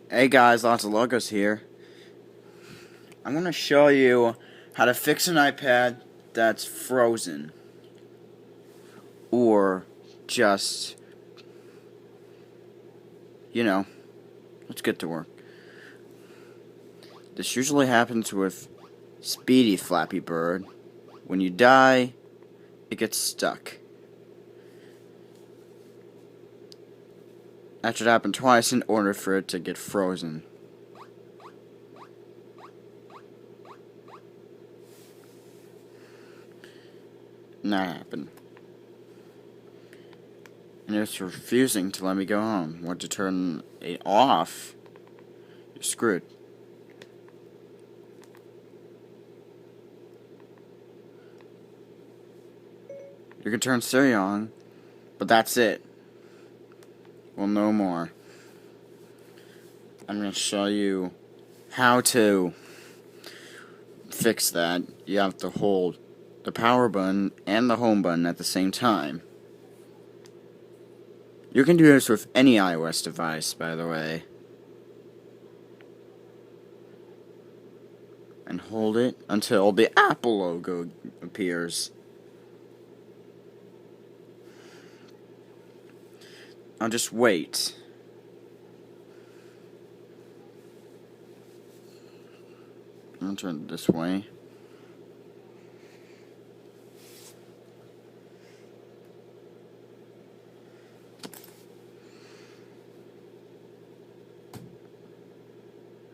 Hey guys, lots of logos here. I'm going to show you how to fix an iPad that's frozen. Or just, let's get to work. This usually happens with Speedy Flappy Bird. When you die, it gets stuck. That should happen twice in order for it to get frozen. And that happened. And it's refusing to let me go home. Want to turn it off? You're screwed. You can turn Siri on, but that's it. Well, no more. I'm going to show you how to fix that. You have to hold the power button and the home button at the same time. You can do this with any iOS device, by the way. And hold it until the Apple logo appears. I'll just wait. I'm gonna turn it this way.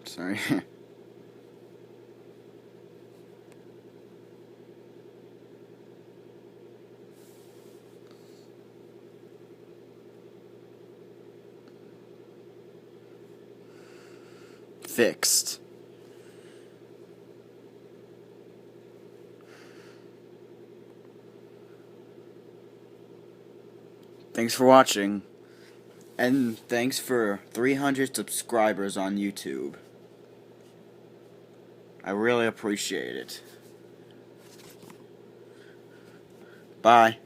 Sorry. Fixed. Thanks for watching. And thanks for 300 subscribers on YouTube. I really appreciate it. Bye.